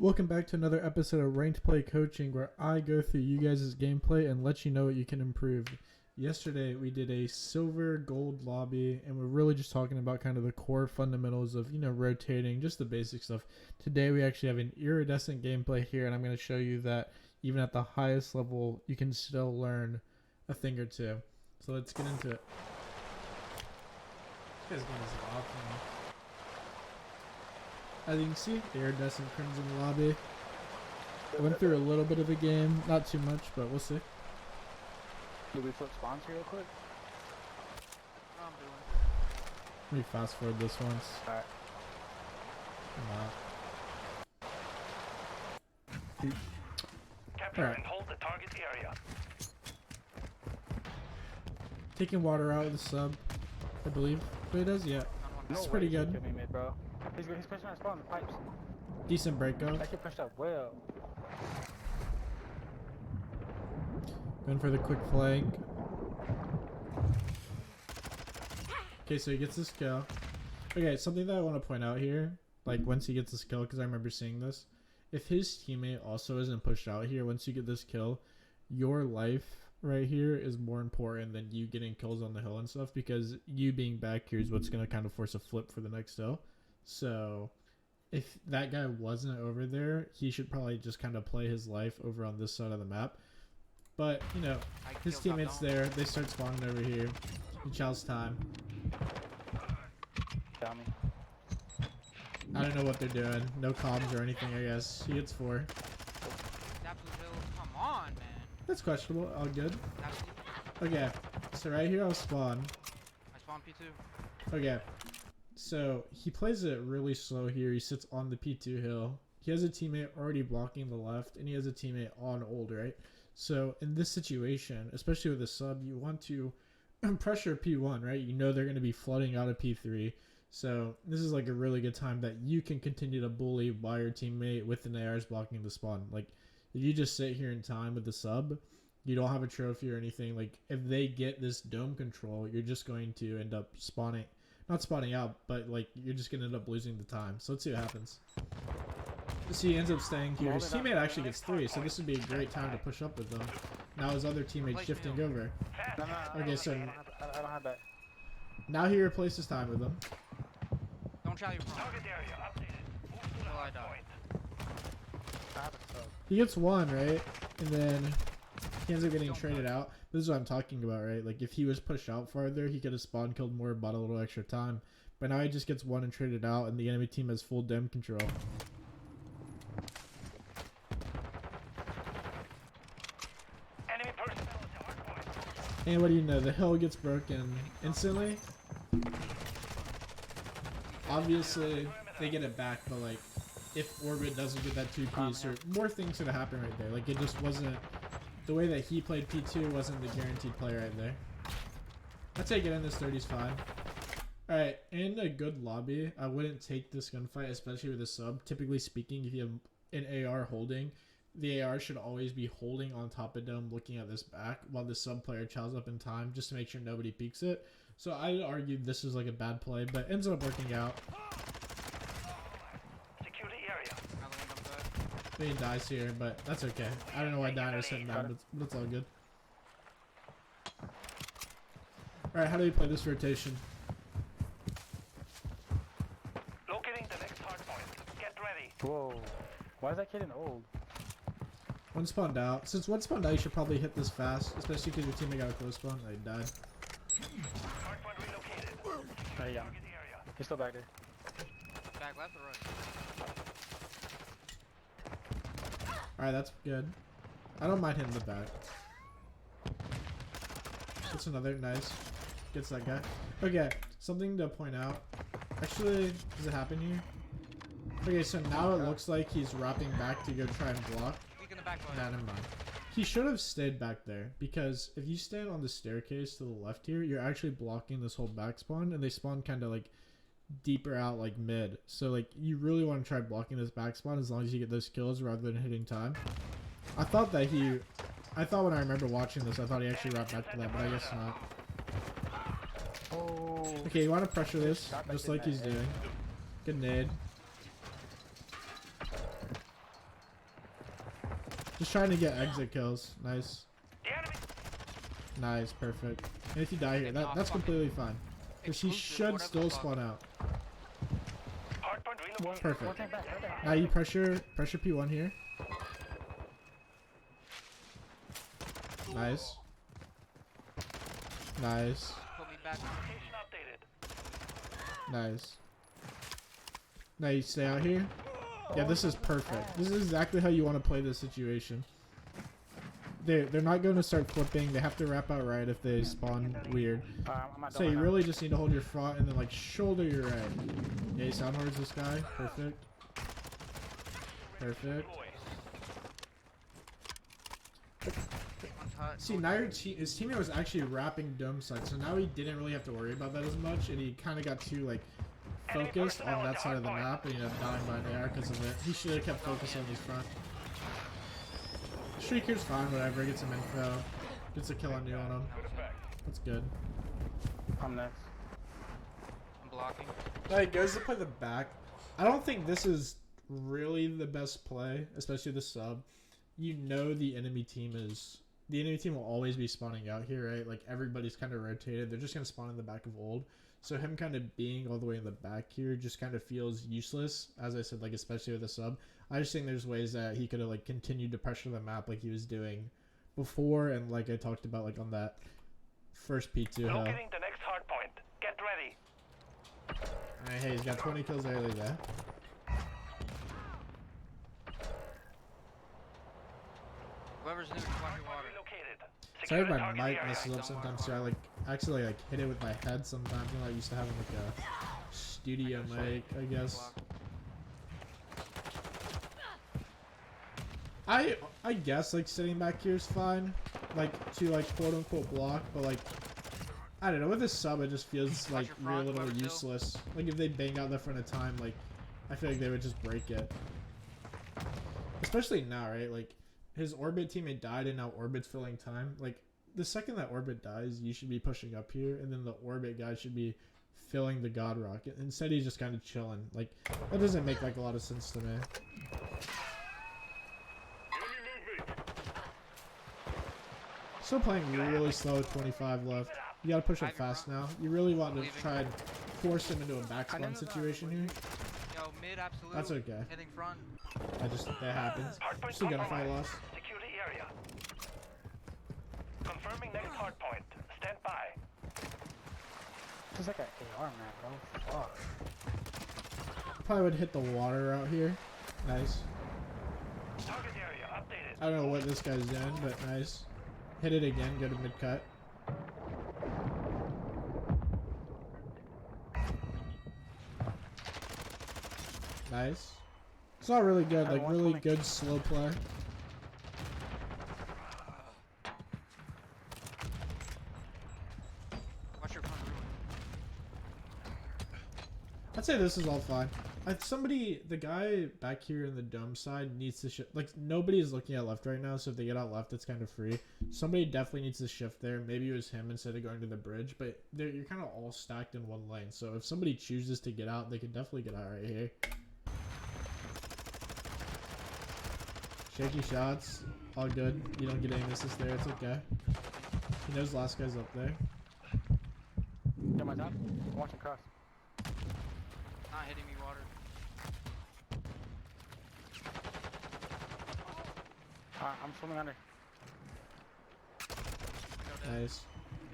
Welcome back to another episode of Ranked Play Coaching, where I go through you guys' gameplay and let you know what you can improve. Yesterday we did a silver gold lobby, and we're really just talking about kind of the core fundamentals of, rotating, just the basic stuff. Today we actually have an iridescent gameplay here, and I'm going to show you that even at the highest level you can still learn a thing or two. So let's get into it. This guy's game is loud for me. As you can see, Iridescent Crimson lobby. I went through a little bit of the game, not too much, but we'll see. Do we flip spawns here real quick? I'm doing. Let me fast forward this once. Alright. Capture Alright. and hold the target area. Taking water out of the sub, I believe. But it does, yeah. It's No pretty way good. he me, bro. He's pushing our spawn, the pipes. Decent breakout. That kid pushed up well. Going for the quick flank. Okay, so he gets this kill. Okay, something that I want to point out here, like once he gets this kill, because I remember seeing this, if his teammate also isn't pushed out here, once you get this kill, your life right here is more important than you getting kills on the hill and stuff, because you being back here is what's going to kind of force a flip for the next hill. So if that guy wasn't over there, he should probably just kind of play his life over on this side of the map. But, his teammates there, they start spawning over here. He chows time. Got me. I don't know what they're doing. No comms or anything, I guess. He gets 4. Come on, man. That's questionable. All good. Absolute. Okay, so right here I'll spawn. I spawn P2. Okay, so he plays it really slow here. He sits on the P2 hill. He has a teammate already blocking the left, and he has a teammate on old, right? So in this situation, especially with a sub, you want to pressure P1, right? You know they're going to be flooding out of P3. So this is like a really good time that you can continue to bully while your teammate with an AR is blocking the spawn. Like, if you just sit here in time with the sub, you don't have a trophy or anything. Like, if they get this dome control, you're just going to end up spawning, not spawning out, but like you're just going to end up losing the time. So let's see what happens. So he ends up staying here. His teammate actually gets 3, so this would be a great time to push up with them. Now his other teammate's shifting over. No, Okay, so I don't have that. now he replaces time with them. Don't try your front. Target area updated. Move to the Till I hard die. point. I have a sub. He gets 1, right? And then he ends up getting traded out. This is what I'm talking about, right? Like, if he was pushed out farther, he could have spawn killed more, bought a little extra time. But now he just gets 1 and traded out, and the enemy team has full dem control. Enemy personnel at the hard point. And what do you know? The hill gets broken instantly. Obviously, they get it back, but like, if Orbit doesn't get that 2-piece, or more things could have happened right there. Like, it just wasn't, the way that he played P2 wasn't the guaranteed play right there. I'd say getting this 30's fine. Alright, in a good lobby, I wouldn't take this gunfight, especially with a sub. Typically speaking, if you have an AR holding, the AR should always be holding on top of dome, looking at this back, while the sub player chows up in time, just to make sure nobody peeks it. So I'd argue this is like a bad play, but ends up working out. Secure the area. Another one up there. He dies here, but that's okay. I don't know why Diner sent down, but it's all good. Alright, how do we play this rotation? Locating the next hard point. Get ready. Whoa. Why is that kid in old? One spawned out. Since one spawned out, you should probably hit this fast, especially because your teammate got a close spawn. Oh, he died. Hard point relocated. There you go. Target area. He's still back there. Back left or right? Alright, that's good. I don't mind hitting the back. That's another nice. Gets that guy. Okay, something to point out. Actually, does it happen here? Okay, so now it looks like he's wrapping back to go try and block. Weak in the back Nah, line. never mind. He should have stayed back there, because if you stand on the staircase to the left here, you're actually blocking this whole back spawn, and they spawn kind of like deeper out, like mid. So like, you really want to try blocking this back spawn as long as you get those kills rather than hitting time. I thought when I remember watching this, I thought he actually wrapped back to that, but I guess not. Oh. Okay, you want to pressure this, just like he's doing. Good nade. Just trying to get exit kills. Nice. The enemy. Nice, perfect. And if you die here, that's completely fine. Because he should still spawn out. Hardpoint relocated. Perfect. One tank back, right there. Now you pressure P1 here. Nice. Nice. Put me back. Location updated. Nice. Now you stay out here. Yeah, this is perfect. This is exactly how you want to play this situation. They're not going to start flipping. They have to wrap out right if they spawn weird. I'm not So done you right really just need to hold your front and then like shoulder your right. Yeah, you sound towards this guy. Perfect. Perfect. See, now his teammate was actually wrapping dome side, so now he didn't really have to worry about that as much, and he kind of got too like focused on that side of the map, and he ended up dying by an AR because of it. He should have kept focused on his front. Shrieker's fine, whatever. Gets some info. Gets a kill on you on him. That's good. there. I'm next. I'm blocking. Now he goes to play the back. I don't think this is really the best play, especially the sub. You know the enemy team will always be spawning out here, right? Like everybody's kind of rotated. They're just gonna spawn in the back of old. So him kind of being all the way in the back here just kind of feels useless. As I said, like especially with the sub. I just think there's ways that he could have like continued to pressure the map like he was doing before, and like I talked about like on that first P2 hill. Locating the next hardpoint. Get ready. Alright, hey, he's got 20 kills early there. Whoever's new, watch your water. Relocated. Sorry Secure if the my target mic area. messes up sometimes, so I like actually like hit it with my head sometimes. You know, I used to having like a studio mic, I guess. I guess like sitting back here is fine, like to like quote unquote block, but like I don't know, with this sub it just feels like real little useless. Like if they bang out the front of time, like I feel like they would just break it. Especially now, right? Like his orbit teammate died and now orbit's filling time. Like the second that orbit dies, you should be pushing up here, and then the orbit guy should be filling the god rocket. Instead he's just kind of chilling. Like that doesn't make like a lot of sense to me. Still playing really slow with 25 left. You gotta push up fast now. You really want to try and force him into a backspawn situation here. Yo, mid absolute. That's okay. Hitting front. That happens. Hardpoint Still gonna fight compromised. loss. Secure the area. Confirming next hardpoint. Stand by. This is like an AR map, bro. Fuck. Probably would hit the water out here. Nice. Target area updated. I don't know what this guy's doing, but nice. Hit it again, go to mid cut. Nice. It's not really good, like really good slow play. Watch your front room. I'd say this is all fine. The guy back here in the dome side needs to shift. Like, nobody is looking at left right now, so if they get out left, it's kind of free. Somebody definitely needs to shift there. Maybe it was him instead of going to the bridge, but you're kind of all stacked in one lane. So if somebody chooses to get out, they can definitely get out right here. Shaky shots. All good. You don't get any misses there. It's okay. He knows the last guy's up there. Get my top. Watch it cross. Not hitting me water. I'm swimming under. Nice.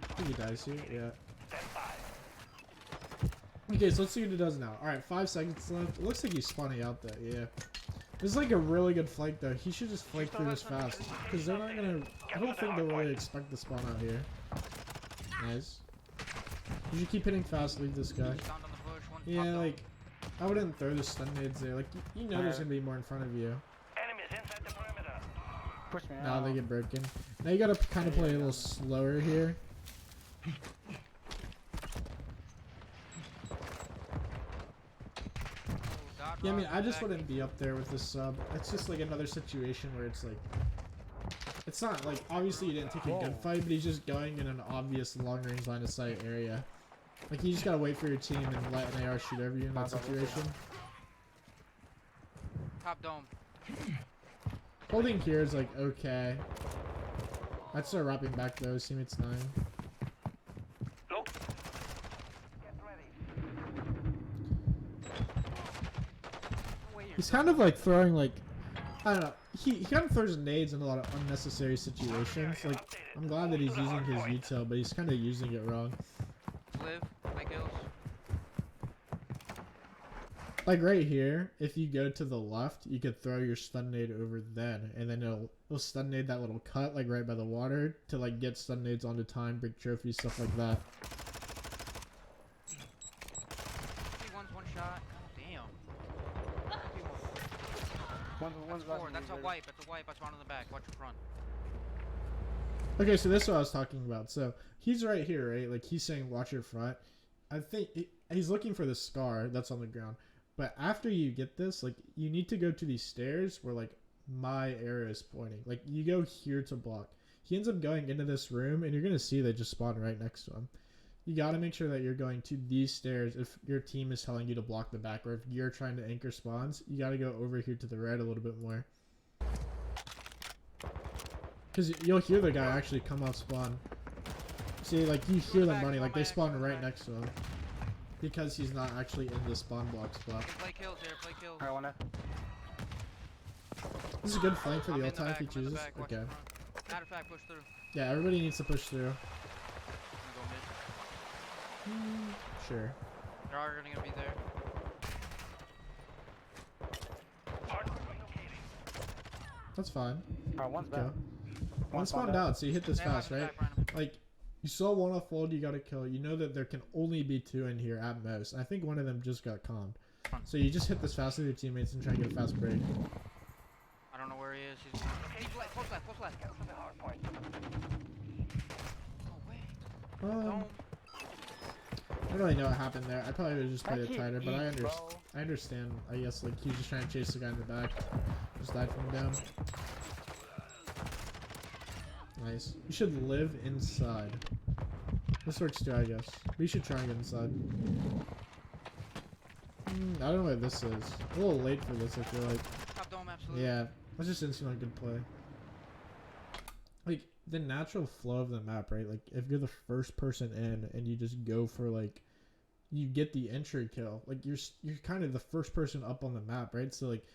I think he dies here. Yeah. Stand by. Okay, so let's see what it does now. Alright, 5 seconds left. It looks like he's spawning out there, yeah. This is like a really good flank though. He should just flank through this fast. Because they're not gonna... I don't think they'll really expect to spawn out here. Nice. You should keep hitting fast, leave this guy. Found on the bush, one Yeah, top like... I wouldn't throw the stun nades there. Like, you know there's gonna be more in front of you. Enemies inside the perimeter. Push me Now out. they get broken. Now you gotta kind of play a little slower here. Yeah, I mean, I just wouldn't be up there with this sub. It's just like another situation where it's like... It's not like, obviously you didn't take a good fight, but he's just going in an obvious long-range line of sight area. Like, you just gotta wait for your team and let an AR shoot over you in that situation. Top dome. Holding here is like okay. I'd start wrapping back though. Teammates 9. Look. Get ready. Wait, He's kind of like throwing like, I don't know. He kind of throws nades in a lot of unnecessary situations. Like, I'm glad that he's using his util, but he's kind of using it wrong. live, make kills. Like right here, if you go to the left, you could throw your stun nade over then, and then it'll stun nade that little cut like right by the water to like get stun nades onto time, big trophies, stuff like that. One's one shot. God damn. One's That's four. That's a wipe. That's a wipe. I spawned in the back. Watch your front. Okay, so this is what I was talking about. So he's right here, right? Like he's saying, watch your front. I think he's looking for the scar that's on the ground. But after you get this, like you need to go to these stairs where like my arrow is pointing. Like you go here to block. He ends up going into this room, and you're gonna see they just spawn right next to him. You gotta make sure that you're going to these stairs if your team is telling you to block the back, or if you're trying to anchor spawns, you gotta go over here to the right a little bit more. Because you'll hear the guy actually come off spawn. See, like you hear them running, like they spawn right next to him. Because he's not actually in the spawn block spot. Play kills here. Play kills. I wanna. This is a good flank for I'm the in ult time if he back, I'm in the chooses. back, watch Okay. your front. Matter of fact, push through. Yeah, everybody needs to push through. I'm gonna go mid. Sure. They're already gonna be there. Hardpoint relocating. That's fine. Alright, one's Okay. back. One spawned out, so you hit this Stand by fast, the right? back, Brandon. Like, you saw one off fold, you gotta kill. You know that there can only be 2 in here at most. I think one of them just got calmed. So you just hit this fast with your teammates and try and get a fast break. I don't know where he is. He's deep left, close left, close left. Get to the hardpoint. Oh wait. I don't really know what happened there. I probably would have just played it tighter, but I understand. I guess like he's just trying to chase the guy in the back. Just died from down. Nice. You should live inside. This works too, I guess. We should try and get inside. I don't know what this is. A little late for this, I feel like. Top dome, absolutely. Yeah, that's just instantly a good play. Like, the natural flow of the map, right? Like, if you're the first person in and you just go for, like, you get the entry kill. Like, you're kind of the first person up on the map, right? So, like,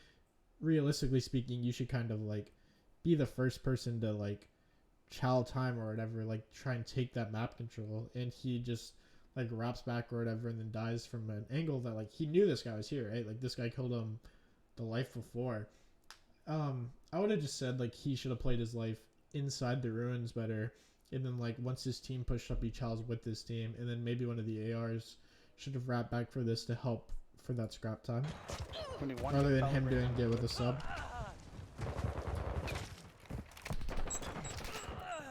realistically speaking, you should kind of, like, be the first person to, like, chow time or whatever, like, try and take that map control. And he just, like, wraps back or whatever and then dies from an angle that, like, he knew this guy was here, right? Like, this guy killed him the life before. I would have just said, like, he should have played his life inside the ruins better, and then like once his team pushed up, he chows with his team, and then maybe one of the ARs should have wrapped back for this to help for that scrap time rather than him doing it with a sub.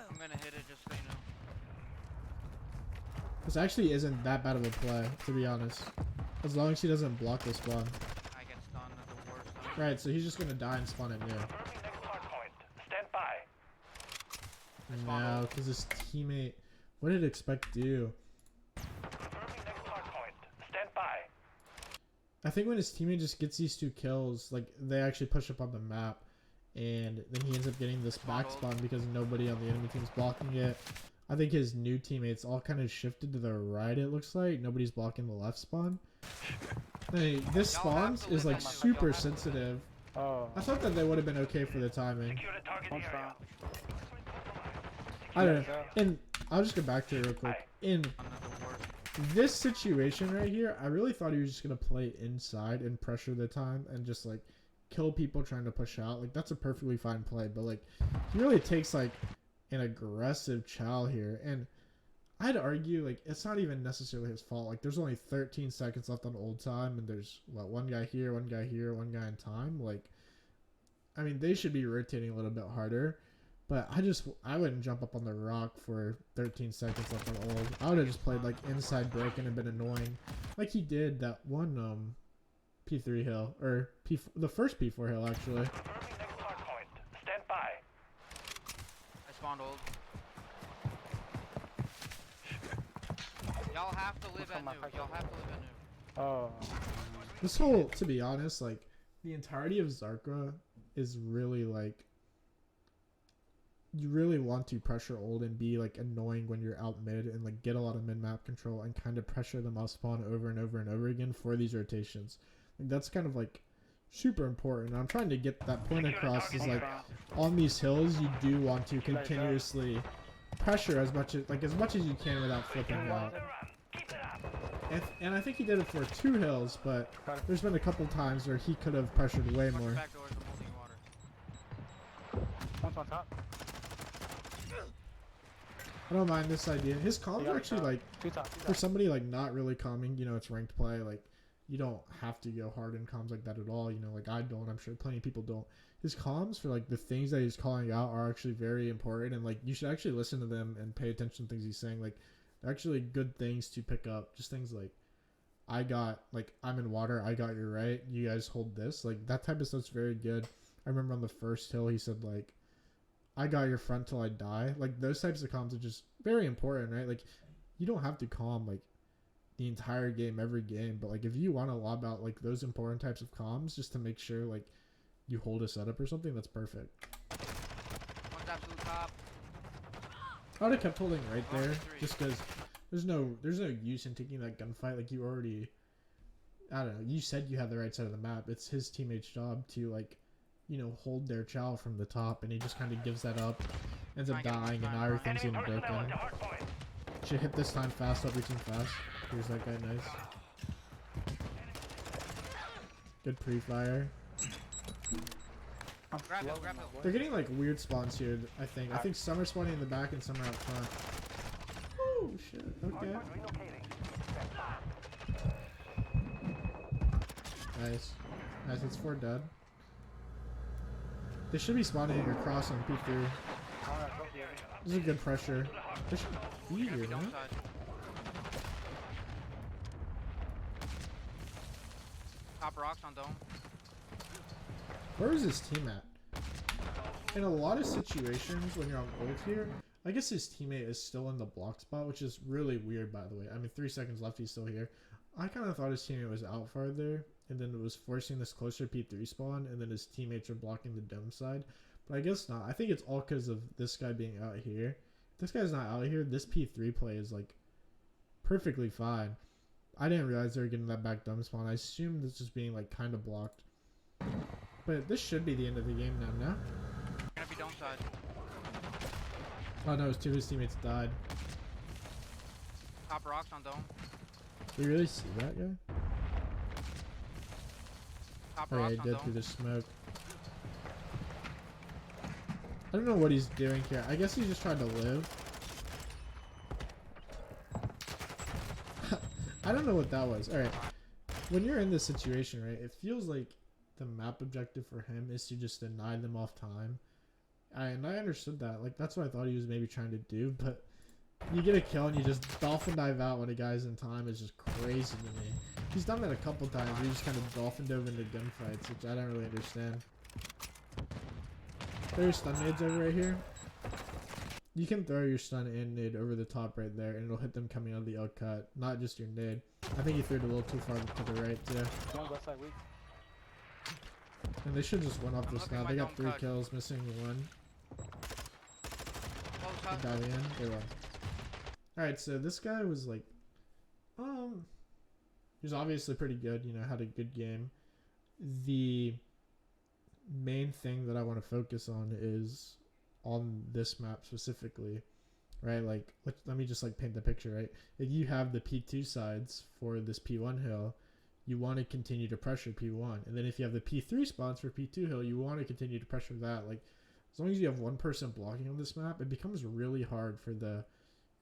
I'm gonna hit it just so you know. This actually isn't that bad of a play, to be honest, as long as he doesn't block the spawn. I get stunned at the worst time. Right, so he's just gonna die and spawn at new. Confirming next hardpoint. Stand by. No, because his teammate, what did expect do? Confirming next hardpoint. Stand by. I think when his teammate just gets these 2 kills, like they actually push up on the map, and then he ends up getting this back spawn because nobody on the enemy team's blocking it. I think his new teammates all kind of shifted to the right, it looks like. Nobody's blocking the left spawn. Hey, this spawns is like super sensitive. Oh. I thought that they would have been okay for the timing. Secure the target One's area. down. I don't know. And I'll just go back to it real quick. In I'm not the worst. this situation right here, I really thought he was just gonna play inside and pressure the time and just like kill people trying to push out. Like that's a perfectly fine play, but like he really takes like an aggressive chow here, and I'd argue like it's not even necessarily his fault. Like there's only 13 seconds left on old time, and there's what, one guy here, one guy here, one guy in time. Like, I mean, they should be rotating a little bit harder. But I wouldn't jump up on the rock for 13 seconds left on old. I would have just played like inside broken and been annoying, like he did that one P3 hill, or the first P4 hill actually. Confirming next hardpoint. Stand by. I spawned old. Y'all have to live at new. Y'all have to live at new. Oh. This whole, to be honest, like the entirety of Zarka is really like you really want to pressure old and be like annoying when you're out mid and like get a lot of mid map control and kind of pressure them off spawn over and over and over again for these rotations. Like, that's kind of like super important. I'm trying to get that point across is like on these hills you do want to continuously pressure as much as you can without flipping out. And I think he did it for 2 hills, but there's been a couple times where he could have pressured way more. Back doors, I'm holding water. One's on top. I don't mind this idea. His comms are actually like, Two top. for somebody like not really calming, you know, it's ranked play, like you don't have to go hard in comms like that at all, you know, like I don't, I'm sure plenty of people don't. His comms for like the things that he's calling out are actually very important, and like you should actually listen to them and pay attention to things he's saying. Like they're actually good things to pick up. Just things like I'm in water, I got your right, you guys hold this, like that type of stuff's very good. I remember on the first hill he said like, I got your front till I die. Like those types of comms are just very important, right? Like you don't have to calm like the entire game every game, but like if you want to lob out like those important types of comms just to make sure like you hold a setup or something, that's perfect. One's absolute top. I would have kept holding right there just because there's no use in taking that gunfight. Like you already, I don't know, you said you had the right side of the map. It's his teammate's job to like, you know, hold their chow from the top, and he just kind of gives that up, ends up dying, and now everything's getting broken. Should hit this time fast, stop reaching fast. Here's that guy, nice. Good pre-fire. Grab him, grab him. They're getting like weird spawns here, I think. I think some are spawning in the back and some are out front. Oh shit, okay. Nice. Nice, it's 4 dead. They should be spawning across on P3. This is a good pressure. They should be here, Dome man. side. Top rocks on dome. Where is his team at? In a lot of situations when you're on ult here, I guess his teammate is still in the block spot, which is really weird, by the way. I mean, 3 seconds left, he's still here. I kind of thought his teammate was out farther, and then it was forcing this closer P3 spawn, and then his teammates are blocking the dome side. But I guess not. I think it's all because of this guy being out here. If this guy's not out here, this P3 play is like perfectly fine. I didn't realize they were getting that back dome spawn. I assumed this was being like kind of blocked. But this should be the end of the game now, no? Gonna be dome side. Oh no, 2 of his teammates died. Top rocks on dome. Do you really see that guy? Top Oh yeah, rocks he on did through dome. the smoke. I don't know what he's doing here. I guess he's just trying to live. I don't know what that was. Alright. When you're in this situation, right, it feels like the map objective for him is to just deny them off time. And I understood that. Like, that's what I thought he was maybe trying to do, but you get a kill and you just dolphin dive out when a guy's in time is just crazy to me. He's done that a couple times. He just kind of dolphin dove into gunfights, which I don't really understand. There's stun nades over right here. You can throw your stun and nade over the top right there, and it'll hit them coming out of the L cut, not just your nade. I think he threw it a little too far to the right, too. And they should just win off this now. They got 3 kills, missing 1. Close Dive in. They won. Alright, so this guy was like, he was obviously pretty good, you know, had a good game. The main thing that I want to focus on is on this map specifically, right? Like, let me just like paint the picture, right? If you have the P2 sides for this P1 hill, you want to continue to pressure P1. And then if you have the P3 spawns for P2 hill, you want to continue to pressure that. Like, as long as you have one person blocking on this map, it becomes really hard for the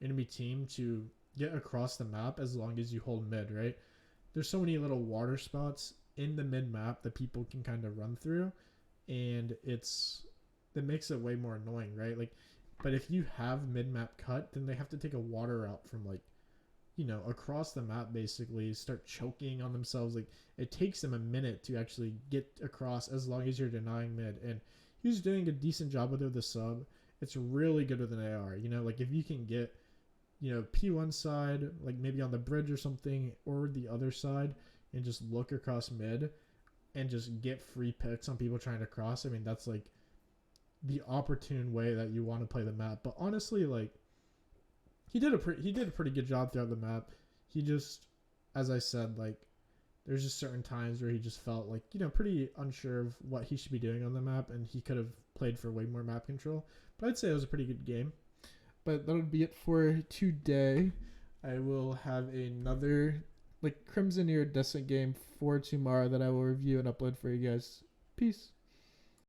enemy team to get across the map as long as you hold mid, right? There's so many little water spots in the mid map that people can kind of run through, and that makes it way more annoying, right? Like, but if you have mid map cut, then they have to take a water route from like, you know, across the map, basically start choking on themselves. Like, it takes them a minute to actually get across as long as you're denying mid. And he's doing a decent job with it with the sub. It's really good with an AR, you know, like if you can get, you know, P1 side, like maybe on the bridge or something, or the other side, and just look across mid and just get free picks on people trying to cross. I mean, that's like the opportune way that you want to play the map. But honestly, like he did a pretty good job throughout the map. He just, as I said, like there's just certain times where he just felt like, you know, pretty unsure of what he should be doing on the map, and he could have played for way more map control. But I'd say it was a pretty good game. But that would be it for today. I will have another like Crimson Iridescent game for tomorrow that I will review and upload for you guys. Peace.